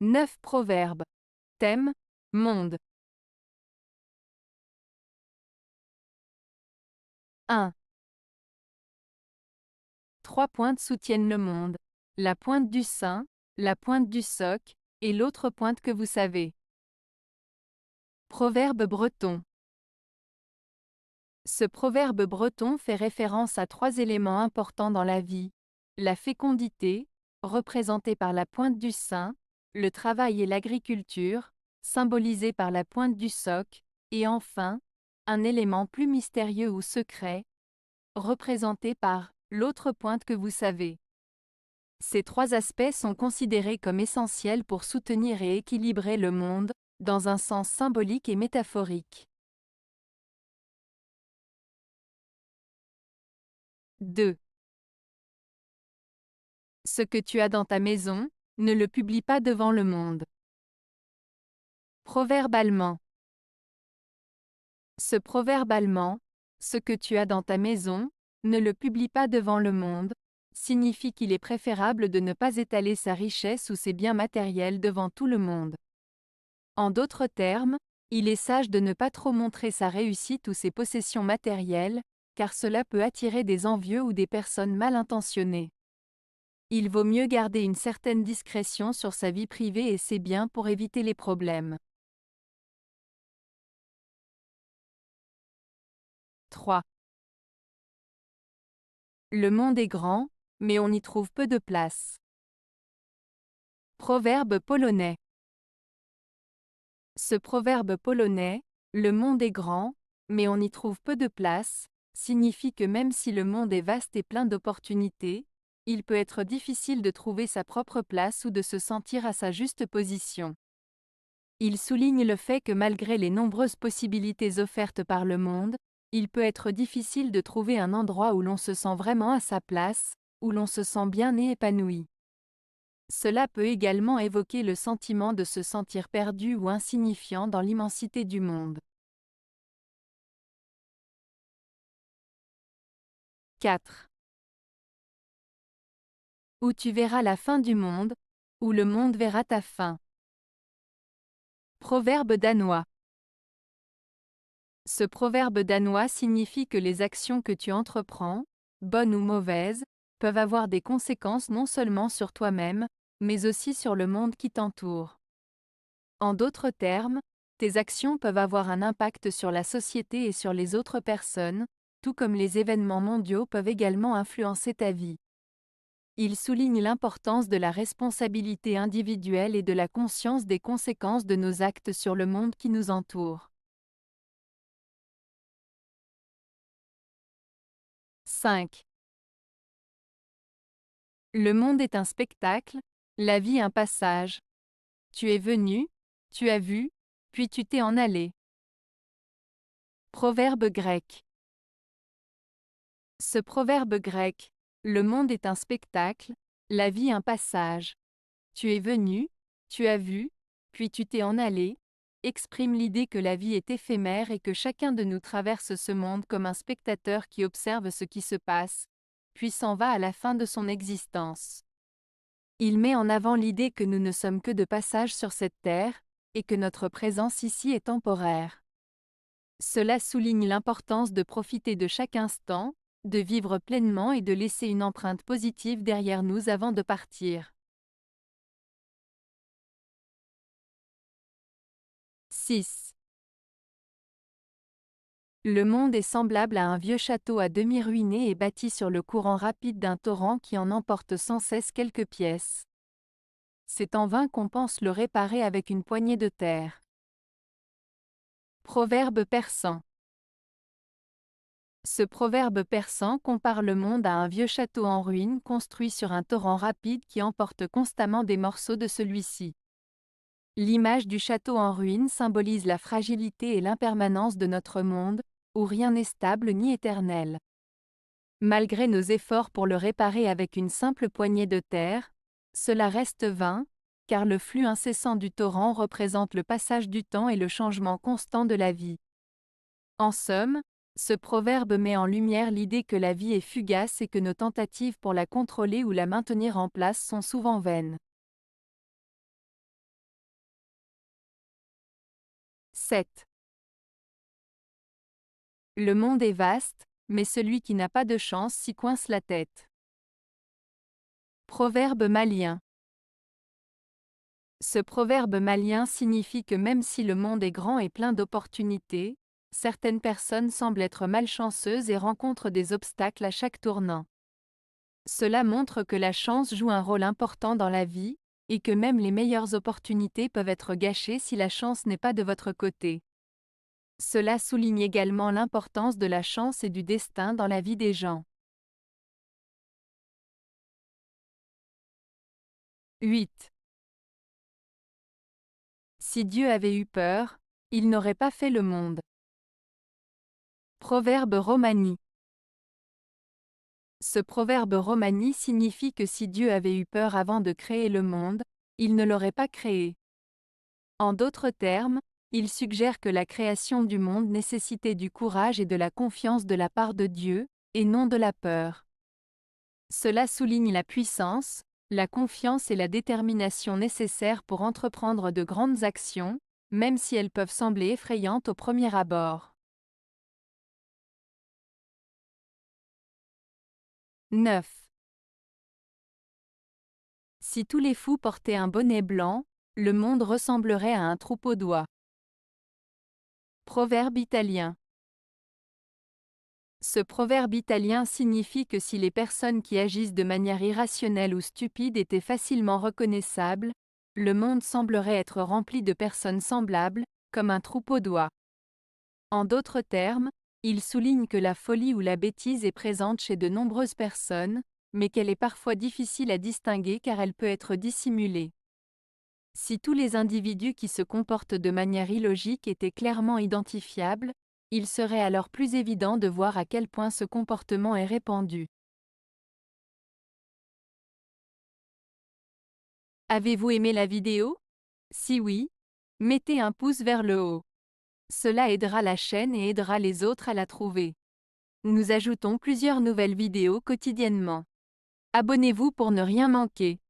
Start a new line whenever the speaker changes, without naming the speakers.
9 proverbes. Thème, monde. 1. 3 pointes soutiennent le monde. La pointe du sein, la pointe du soc, et l'autre pointe que vous savez. Proverbe breton. Ce proverbe breton fait référence à 3 éléments importants dans la vie. La fécondité, représentée par la pointe du sein, le travail et l'agriculture, symbolisés par la pointe du soc, et enfin, un élément plus mystérieux ou secret, représenté par l'autre pointe que vous savez. Ces 3 aspects sont considérés comme essentiels pour soutenir et équilibrer le monde, dans un sens symbolique et métaphorique. 2. Ce que tu as dans ta maison, ne le publie pas devant le monde. Proverbe allemand. Ce proverbe allemand, ce que tu as dans ta maison, ne le publie pas devant le monde, signifie qu'il est préférable de ne pas étaler sa richesse ou ses biens matériels devant tout le monde. En d'autres termes, il est sage de ne pas trop montrer sa réussite ou ses possessions matérielles, car cela peut attirer des envieux ou des personnes mal intentionnées. Il vaut mieux garder une certaine discrétion sur sa vie privée et ses biens pour éviter les problèmes. 3. Le monde est grand, mais on y trouve peu de place. Proverbe polonais. Ce proverbe polonais, le monde est grand, mais on y trouve peu de place, signifie que même si le monde est vaste et plein d'opportunités, il peut être difficile de trouver sa propre place ou de se sentir à sa juste position. Il souligne le fait que malgré les nombreuses possibilités offertes par le monde, il peut être difficile de trouver un endroit où l'on se sent vraiment à sa place, où l'on se sent bien et épanoui. Cela peut également évoquer le sentiment de se sentir perdu ou insignifiant dans l'immensité du monde. 4. Où tu verras la fin du monde, où le monde verra ta fin. Proverbe danois. Ce proverbe danois signifie que les actions que tu entreprends, bonnes ou mauvaises, peuvent avoir des conséquences non seulement sur toi-même, mais aussi sur le monde qui t'entoure. En d'autres termes, tes actions peuvent avoir un impact sur la société et sur les autres personnes, tout comme les événements mondiaux peuvent également influencer ta vie. Il souligne l'importance de la responsabilité individuelle et de la conscience des conséquences de nos actes sur le monde qui nous entoure. 5. Le monde est un spectacle, la vie un passage. Tu es venu, tu as vu, puis tu t'es en allé. Proverbe grec. Ce proverbe grec, le monde est un spectacle, la vie un passage. Tu es venu, tu as vu, puis tu t'es en allé, exprime l'idée que la vie est éphémère et que chacun de nous traverse ce monde comme un spectateur qui observe ce qui se passe, puis s'en va à la fin de son existence. Il met en avant l'idée que nous ne sommes que de passage sur cette terre, et que notre présence ici est temporaire. Cela souligne l'importance de profiter de chaque instant, de vivre pleinement et de laisser une empreinte positive derrière nous avant de partir. 6. Le monde est semblable à un vieux château à demi ruiné et bâti sur le courant rapide d'un torrent qui en emporte sans cesse quelques pièces. C'est en vain qu'on pense le réparer avec une poignée de terre. Proverbe persan. Ce proverbe persan compare le monde à un vieux château en ruine construit sur un torrent rapide qui emporte constamment des morceaux de celui-ci. L'image du château en ruine symbolise la fragilité et l'impermanence de notre monde, où rien n'est stable ni éternel. Malgré nos efforts pour le réparer avec une simple poignée de terre, cela reste vain, car le flux incessant du torrent représente le passage du temps et le changement constant de la vie. En somme, ce proverbe met en lumière l'idée que la vie est fugace et que nos tentatives pour la contrôler ou la maintenir en place sont souvent vaines. 7. Le monde est vaste, mais celui qui n'a pas de chance s'y coince la tête. Proverbe malien. Ce proverbe malien signifie que même si le monde est grand et plein d'opportunités, certaines personnes semblent être malchanceuses et rencontrent des obstacles à chaque tournant. Cela montre que la chance joue un rôle important dans la vie, et que même les meilleures opportunités peuvent être gâchées si la chance n'est pas de votre côté. Cela souligne également l'importance de la chance et du destin dans la vie des gens. 8. Si Dieu avait eu peur, il n'aurait pas fait le monde. Proverbe romani. Ce proverbe romani signifie que si Dieu avait eu peur avant de créer le monde, il ne l'aurait pas créé. En d'autres termes, il suggère que la création du monde nécessitait du courage et de la confiance de la part de Dieu, et non de la peur. Cela souligne la puissance, la confiance et la détermination nécessaires pour entreprendre de grandes actions, même si elles peuvent sembler effrayantes au premier abord. 9. Si tous les fous portaient un bonnet blanc, le monde ressemblerait à un troupeau d'oies. Proverbe italien. Ce proverbe italien signifie que si les personnes qui agissent de manière irrationnelle ou stupide étaient facilement reconnaissables, le monde semblerait être rempli de personnes semblables, comme un troupeau d'oies. En d'autres termes, il souligne que la folie ou la bêtise est présente chez de nombreuses personnes, mais qu'elle est parfois difficile à distinguer car elle peut être dissimulée. Si tous les individus qui se comportent de manière illogique étaient clairement identifiables, il serait alors plus évident de voir à quel point ce comportement est répandu. Avez-vous aimé la vidéo? Si oui, mettez un pouce vers le haut. Cela aidera la chaîne et aidera les autres à la trouver. Nous ajoutons plusieurs nouvelles vidéos quotidiennement. Abonnez-vous pour ne rien manquer.